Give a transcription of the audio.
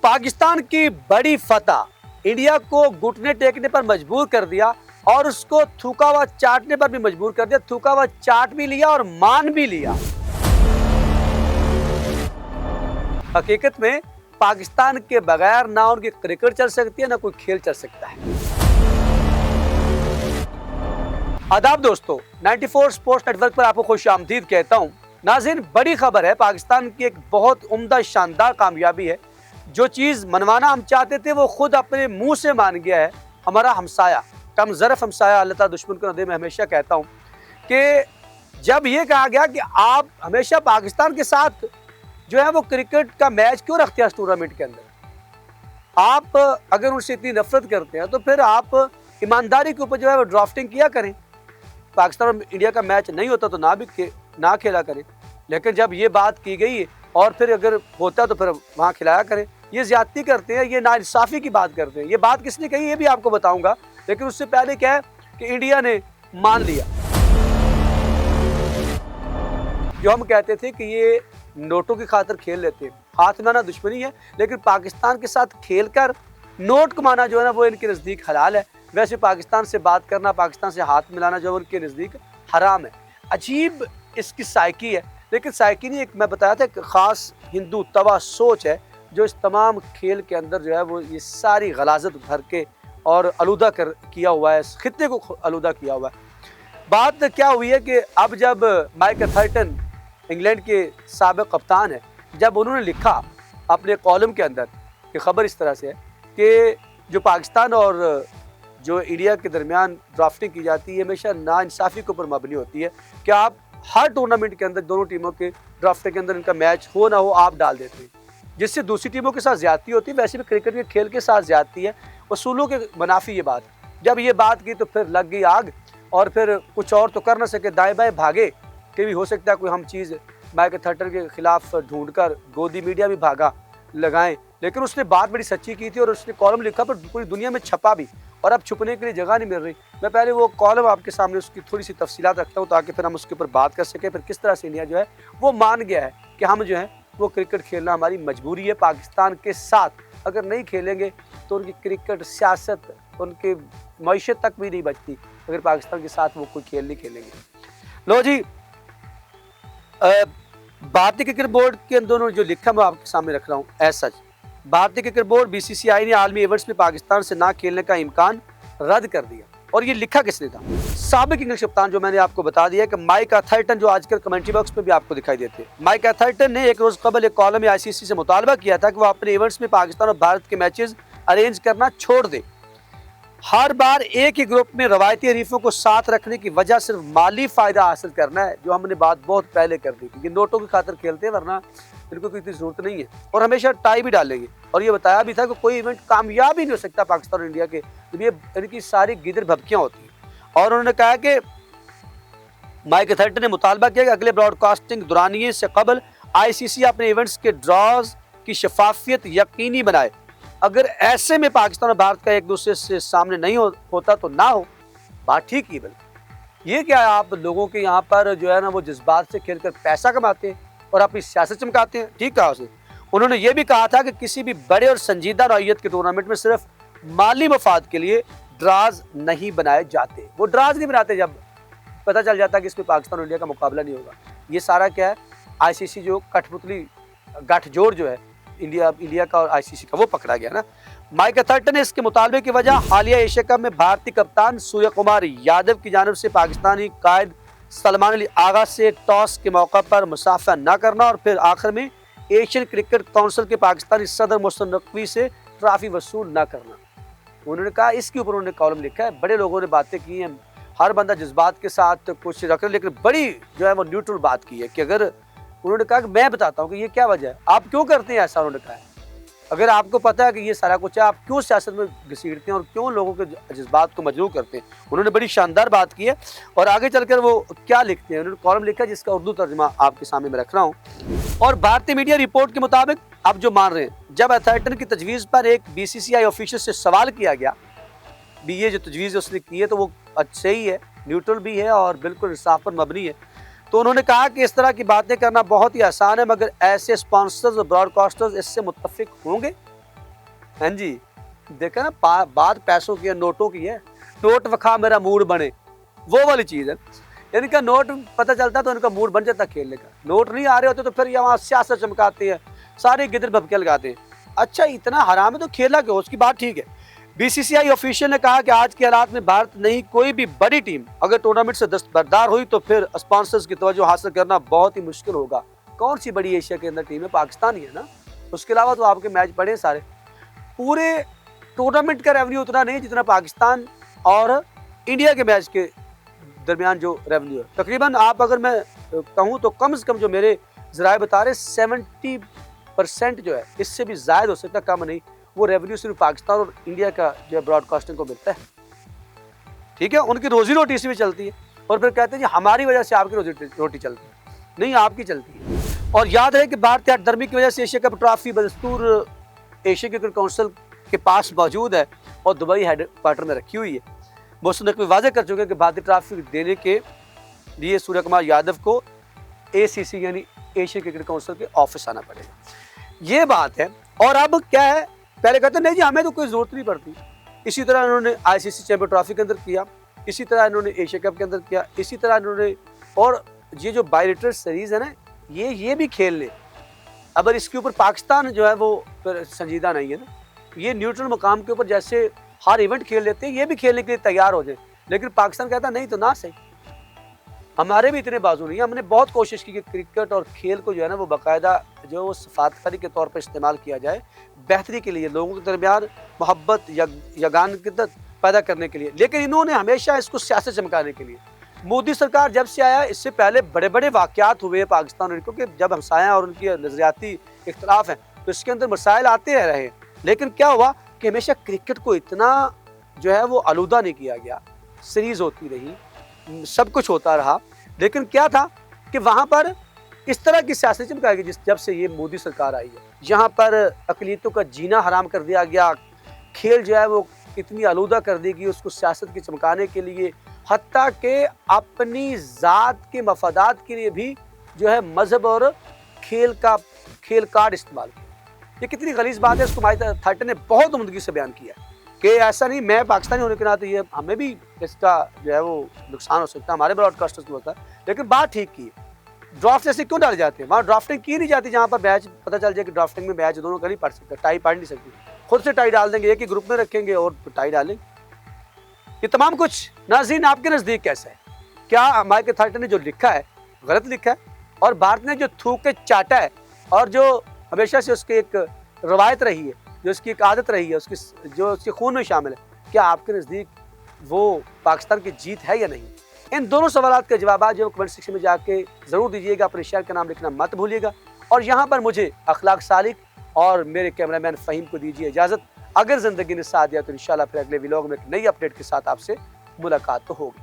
पाकिस्तान की बड़ी फतह इंडिया को घुटने टेकने पर मजबूर कर दिया और उसको थूका हुआ चाटने पर भी मजबूर कर दिया। थूका हुआ चाट भी लिया और मान भी लिया। हकीकत में पाकिस्तान के बगैर ना उनकी क्रिकेट चल सकती है ना कोई खेल चल सकता है। आदाब दोस्तों, 94 स्पोर्ट्स नेटवर्क पर आपको खुशामदीद कहता हूं। नाज़रीन, बड़ी खबर है। पाकिस्तान की एक बहुत उम्दा शानदार कामयाबी है। जो चीज़ मनवाना हम चाहते थे वो खुद अपने मुंह से मान गया है हमारा हमसाया, कम ज़रफ़ हमसाया। अल्लाह ताला दुश्मन को न दे। मैं हमेशा कहता हूँ कि जब ये कहा गया कि आप हमेशा पाकिस्तान के साथ जो है वो क्रिकेट का मैच क्यों रखते हैं इस टूर्नामेंट के अंदर, आप अगर उनसे इतनी नफरत करते हैं तो फिर आप ईमानदारी के ऊपर जो है वो ड्राफ्टिंग किया करें। पाकिस्तान और इंडिया का मैच नहीं होता तो ना खेला करें। लेकिन जब ये बात की गई और फिर अगर होता तो फिर वहाँ खिलाया करें। ये ज्यादती करते हैं, ये नाइंसाफ़ी की बात करते हैं। ये बात किसने कही ये भी आपको बताऊंगा, लेकिन उससे पहले क्या है कि इंडिया ने मान लिया। जो हम कहते थे कि ये नोटों की खातिर खेल लेते हैं, हाथ मिलाना दुश्मनी है, लेकिन पाकिस्तान के साथ खेल कर नोट कमाना जो है ना वो इनके नज़दीक हलाल है। वैसे पाकिस्तान से बात करना, पाकिस्तान से हाथ मिलाना जो उनके नज़दीक हराम है। अजीब इसकी साइकी है, लेकिन साइकी नहीं, एक मैं बताया था एक ख़ास हिंदू तवा सोच है जो इस तमाम खेल के अंदर जो है वो ये सारी गलाजत भर के और आलूदा किया हुआ है, इस खित्ते को आलूदा किया हुआ है। बात क्या हुई है कि अब जब माइक एथरटन इंग्लैंड के साबिक़ कप्तान है, जब उन्होंने लिखा अपने कॉलम के अंदर कि ख़बर इस तरह से है कि जो पाकिस्तान और जो इंडिया के दरमियान ड्राफ्टिंग की जाती है हमेशा नाइंसाफ़ी के ऊपर मबनी होती है कि आप हर टूर्नामेंट के अंदर दोनों टीमों के ड्राफ्टिंग के अंदर इनका मैच हो ना हो आप डाल देते हैं, जिससे दूसरी टीमों के साथ ज़्यादती होती है। वैसे भी क्रिकेट के खेल के साथ ज़्यादती है, उसूलों के मुनाफी ये बात। जब ये बात की तो फिर लग गई आग और फिर कुछ और तो कर ना सके, दाएँ बाएँ भागे कि भी हो सकता है कोई हम चीज़ माइक एथरटन के खिलाफ ढूंढ कर गोदी मीडिया भी भागा लगाएं। लेकिन उसने बात बड़ी सच्ची की थी और उसने कॉलम लिखा पर पूरी दुनिया में छपा भी, और अब छुपने के लिए जगह नहीं मिल रही। मैं पहले वो कॉलम आपके सामने उसकी थोड़ी सी तफसीलात रखता हूँ ताकि फिर हम उसके ऊपर बात कर सकें। फिर किस तरह से इंडिया जो है वो मान गया है कि हम जो है वो क्रिकेट खेलना हमारी मजबूरी है। पाकिस्तान के साथ अगर नहीं खेलेंगे तो उनकी क्रिकेट सियासत, उनकी मईशत तक भी नहीं बचती अगर पाकिस्तान के साथ वो कोई खेल नहीं खेलेंगे। लो जी, भारतीय क्रिकेट बोर्ड के अंदर जो लिखा मैं आपके सामने रख रहा हूँ। ऐसा भारतीय क्रिकेट बोर्ड BCCI ने आलमी इवेंट्स में पाकिस्तान से ना खेलने का इम्कान रद्द कर दिया। और ये लिखा किसने था? साबिक इंग्लिश कप्तान जो मैंने आपको बता दिया कि माइक एथरटन, जो आजकल कमेंट्री बॉक्स में भी आपको दिखाई देते हैं। माइक एथरटन ने एक रोज कबल एक कॉलम में ICC से मुतालबा किया था कि वो अपने इवेंट्स में पाकिस्तान और भारत के मैचेस अरेंज करना छोड़ दे। हर बार एक ही ग्रुप में रवायती हरीफों को साथ रखने की वजह सिर्फ माली फायदा हासिल करना है, जो हमने बात बहुत पहले कर दी थी। ये नोटों की खातिर खेलते हैं, वरना इनको कोई इतनी जरूरत नहीं है, और हमेशा टाई भी डालेंगे। और ये बताया भी था कि कोई इवेंट कामयाब ही नहीं हो सकता पाकिस्तान और इंडिया के जब ये इनकी सारी गिदर भबकियाँ होती हैं। और उन्होंने कहा कि माइक एथरटन ने मुतालबा किया कि अगले ब्रॉडकास्टिंग दुरानिये से कबल ICC अपने इवेंट्स के ड्रॉज की शफाफियत यकीनी बनाए। अगर ऐसे में पाकिस्तान और भारत का एक दूसरे से सामने नहीं होता तो ना हो, बात ठीक ही। बल्कि ये क्या है, आप लोगों के यहाँ पर जो है ना वो जज्बात से खेलकर पैसा कमाते हैं और अपनी सियासत चमकाते हैं। ठीक कहा उसने। उन्होंने ये भी कहा था कि किसी भी बड़े और संजीदा नौइयत के टूर्नामेंट में सिर्फ माली मफाद के लिए ड्राज नहीं बनाए जाते। वो ड्राज नहीं बनाते जब पता चल जाता कि इसमें पाकिस्तान और इंडिया का मुकाबला नहीं होगा। ये सारा क्या है, ICC जो कठपुतली गठजोड़ जो है इंडिया का और ICC का, वो पकड़ा गया ना। माइक एथरटन ने इसके मुतालबे की वजह हालिया एशिया कप में भारतीय कप्तान सूर्य कुमार यादव की जानिब से पाकिस्तानी कायद सलमान अली आगा से टॉस के मौका पर मुसाफा न करना और फिर आखिर में एशियन क्रिकेट काउंसिल के पाकिस्तानी सदर मोहसिन नकवी से ट्रॉफी वसूल न करना। उन्होंने कहा, इसके ऊपर उन्होंने कॉलम लिखा है। बड़े लोगों ने बातें की हैं, हर बंदा जज्बात के साथ कुछ रख रहे, लेकिन बड़ी जो है वो न्यूट्रल बात की है कि अगर उन्होंने कहा कि मैं बताता हूँ कि ये क्या वजह है, आप क्यों करते हैं ऐसा। उन्होंने कहा है अगर आपको पता है कि ये सारा कुछ है, आप क्यों सियासत में घसीटते हैं और क्यों लोगों के जज्बात को मजबूर करते हैं। उन्होंने बड़ी शानदार बात की है और आगे चलकर वो क्या लिखते हैं। उन्होंने कॉलम लिखा जिसका उर्दू तर्जुमा आपके सामने मैं रख रहा हूँ। और भारतीय मीडिया रिपोर्ट के मुताबिक अब जो मान रहे हैं, जब एथरटन की तजवीज़ पर एक BCCI ऑफिशियल से सवाल किया गया, भी ये जो तजवीज़ उसने की है तो वो सही है, न्यूट्रल भी है और बिल्कुल इंसाफ पर मबनी है, तो उन्होंने कहा कि इस तरह की बातें करना बहुत ही आसान है, मगर ऐसे स्पॉन्सर्स और ब्रॉडकास्टर्स इससे मुत्तफिक होंगे। हाँ जी, देखा ना, बात पैसों की है, नोटों की है। नोट वखा मेरा मूड बने, वो वाली चीज़ है। इनका नोट पता चलता तो इनका मूड बन जाता खेलने का। नोट नहीं आ रहे होते तो फिर ये वहाँ सियासत चमकाते हैं, सारे गिदर भभके लगाते हैं। अच्छा इतना हराम है तो खेला क्यों, उसकी बात ठीक है। बीसीसीआई ऑफिशियल ने कहा कि आज के हालात में भारत नहीं कोई भी बड़ी टीम अगर टूर्नामेंट से दस्तबरदार हुई तो फिर स्पॉन्सर्स की तवज्जो हासिल करना बहुत ही मुश्किल होगा। कौन सी बड़ी एशिया के अंदर टीम है, पाकिस्तान ही है ना। उसके अलावा तो आपके मैच पड़े सारे, पूरे टूर्नामेंट का रेवेन्यू उतना नहीं जितना पाकिस्तान और इंडिया के मैच के दरमियान जो रेवेन्यू है। तकरीबन आप अगर मैं कहूँ तो कम से कम जो मेरे जराए बता रहे 70% जो है, इससे भी ज़्यादा हो सकता, कम नहीं, वो रेवेन्यू सिर्फ पाकिस्तान और इंडिया का जो है ब्रॉडकास्टिंग को मिलता है। ठीक है, उनकी रोजी रोटी इसी में चलती है। और फिर कहते हैं जी हमारी वजह से आपकी रोजी रोटी चलती है, नहीं आपकी चलती है। और याद रहे कि भारतीय हठधर्मी की वजह से एशिया कप ट्रॉफी बदस्तूर एशिया क्रिकेट काउंसिल के पास मौजूद है और दुबई हेडक्वार्टर में रखी हुई है। मोहसिन नकवी वाजे कर चुके हैं कि भारतीय ट्रॉफी देने के लिए सूर्य कुमार यादव को एसीसी यानी एशिया क्रिकेट काउंसिल के ऑफिस आना पड़ेगा, ये बात है। और अब क्या है, पहले कहते नहीं जी हमें तो कोई जरूरत नहीं पड़ती। इसी तरह इन्होंने आईसीसी चैंपियन ट्रॉफी के अंदर किया, इसी तरह इन्होंने एशिया कप के अंदर किया, इसी तरह इन्होंने, और ये जो बायलेटरल सीरीज है ना, ये भी खेल ले। अगर इसके ऊपर पाकिस्तान जो है वो फिर संजीदा नहीं है ना, ये न्यूट्रल मुकाम के ऊपर जैसे हर इवेंट खेल लेते हैं, ये भी खेलने के लिए तैयार हो जाए। लेकिन पाकिस्तान कहता नहीं तो ना सही, हमारे भी इतने बाजू नहीं है। हमने बहुत कोशिश की कि क्रिकेट और खेल को जो है ना वो बाकायदा जो सफारतकारी के तौर पर इस्तेमाल किया जाए, बेहतरी के लिए, लोगों के दरमियान मोहब्बत यगानत पैदा करने के लिए। लेकिन इन्होंने हमेशा इसको सियासत चमकाने के लिए, मोदी सरकार जब से आया इससे पहले बड़े बड़े वाक़यात हुए पाकिस्तान और, क्योंकि जब हमसाया और उनकी नज़रियाती इख्तलाफ हैं तो इसके अंदर मसाइल आते रहे। लेकिन क्या हुआ कि हमेशा क्रिकेट को इतना जो है वो आलूदा नहीं किया गया। सीरीज होती रही, सब कुछ होता रहा, लेकिन क्या था कि वहाँ पर इस तरह की सियासत चमकाई गई जब से ये मोदी सरकार आई है। यहाँ पर अक़लियतों का जीना हराम कर दिया गया, खेल जो है वो इतनी आलूदा कर दी गई उसको सियासत की चमकाने के लिए, हत्ता के अपनी ज़ात के मफादात के लिए भी जो है मजहब और खेल कार्ड इस्तेमाल किया। ये कितनी गलीज़ बात है, इसको माइकल थाटन ने बहुत उम्दगी से बयान किया कि ऐसा नहीं, मैं पाकिस्तानी होने के नाते ये हमें भी इसका जो है वो नुकसान हो सकता है, हमारे ब्रॉडकास्टर्स को होता है। लेकिन बात ठीक की, ड्राफ्ट ऐसे क्यों डाले जाते हैं, वहाँ ड्राफ्टिंग की नहीं जाती जहाँ पर मैच पता चल जाए कि ड्राफ्टिंग में मैच दोनों का नहीं पढ़ सकता, टाई पढ़ नहीं सकती, खुद से टाई डाल देंगे, एक ही ग्रुप में रखेंगे और टाई डालेंगे। ये तमाम कुछ नाज़रीन आपके नज़दीक कैसा है? क्या माइकल थाटन ने जो लिखा है गलत लिखा है, और भारत ने जो थूक के चाटा है और जो हमेशा से उसकी एक रवायत रही है, जो उसकी एक आदत रही है, जो उसके खून में शामिल है, क्या आपके नज़दीक वो पाकिस्तान की जीत है या नहीं? इन दोनों सवालात के जवाब जो कमेंट सेक्शन में जाके ज़रूर दीजिएगा। अपने शहर का नाम लिखना मत भूलिएगा। और यहाँ पर मुझे अखलाक सालिक और मेरे कैमरामैन फ़हीम को दीजिए इजाज़त। अगर ज़िंदगी ने साथ दिया तो इंशाल्लाह फिर अगले व्लॉग में एक नई अपडेट के साथ आपसे मुलाकात तो होगी।